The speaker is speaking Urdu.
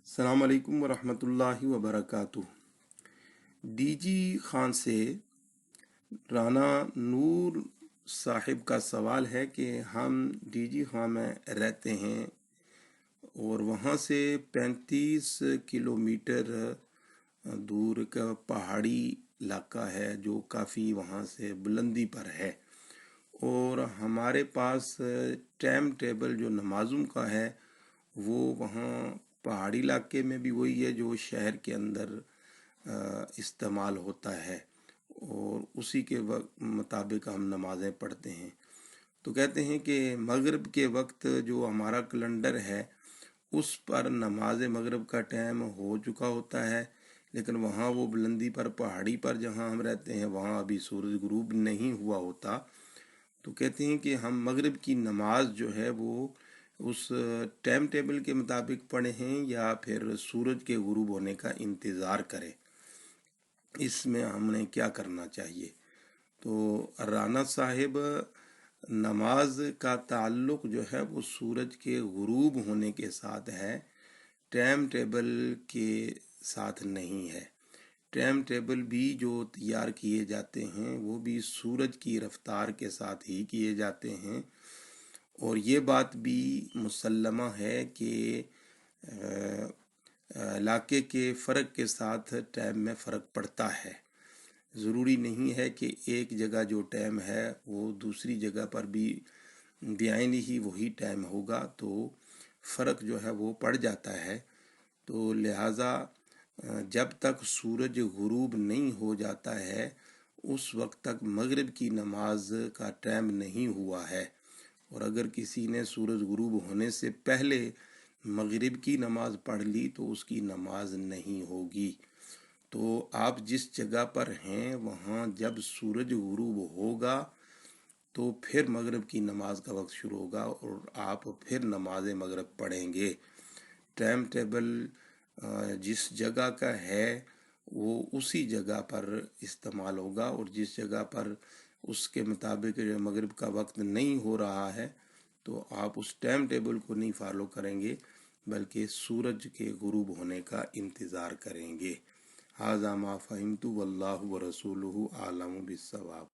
السلام علیکم ورحمۃ اللہ وبرکاتہ۔ ڈی جی خان سے رانا نور صاحب کا سوال ہے کہ ہم ڈی جی خان میں رہتے ہیں اور وہاں سے 35 کلومیٹر دور کا پہاڑی علاقہ ہے جو کافی وہاں سے بلندی پر ہے، اور ہمارے پاس ٹائم ٹیبل جو نمازوں کا ہے وہ وہاں پہاڑی علاقے میں بھی وہی ہے جو شہر کے اندر استعمال ہوتا ہے، اور اسی کے مطابق ہم نمازیں پڑھتے ہیں۔ تو کہتے ہیں کہ مغرب کے وقت جو ہمارا کیلنڈر ہے اس پر نماز مغرب کا ٹائم ہو چکا ہوتا ہے، لیکن وہاں وہ بلندی پر پہاڑی پر جہاں ہم رہتے ہیں وہاں ابھی سورج غروب نہیں ہوا ہوتا۔ تو کہتے ہیں کہ ہم مغرب کی نماز جو ہے وہ اس ٹائم ٹیبل کے مطابق پڑھیں یا پھر سورج کے غروب ہونے کا انتظار کریں، اس میں ہم نے کیا کرنا چاہیے؟ تو رانا صاحب، نماز کا تعلق جو ہے وہ سورج کے غروب ہونے کے ساتھ ہے، ٹائم ٹیبل کے ساتھ نہیں ہے۔ ٹائم ٹیبل بھی جو تیار کیے جاتے ہیں وہ بھی سورج کی رفتار کے ساتھ ہی کیے جاتے ہیں، اور یہ بات بھی مسلمہ ہے کہ علاقے کے فرق کے ساتھ ٹائم میں فرق پڑتا ہے۔ ضروری نہیں ہے کہ ایک جگہ جو ٹائم ہے وہ دوسری جگہ پر بھی بعین ہی وہی ٹائم ہوگا، تو فرق جو ہے وہ پڑ جاتا ہے۔ تو لہٰذا جب تک سورج غروب نہیں ہو جاتا ہے اس وقت تک مغرب کی نماز کا ٹائم نہیں ہوا ہے، اور اگر کسی نے سورج غروب ہونے سے پہلے مغرب کی نماز پڑھ لی تو اس کی نماز نہیں ہوگی۔ تو آپ جس جگہ پر ہیں وہاں جب سورج غروب ہوگا تو پھر مغرب کی نماز کا وقت شروع ہوگا اور آپ پھر نماز مغرب پڑھیں گے۔ ٹائم ٹیبل جس جگہ کا ہے وہ اسی جگہ پر استعمال ہوگا، اور جس جگہ پر اس کے مطابق مغرب کا وقت نہیں ہو رہا ہے تو آپ اس ٹائم ٹیبل کو نہیں فالو کریں گے بلکہ سورج کے غروب ہونے کا انتظار کریں گے۔ ھذا ما فہمت واللہ ورسولہ اعلم بالصواب۔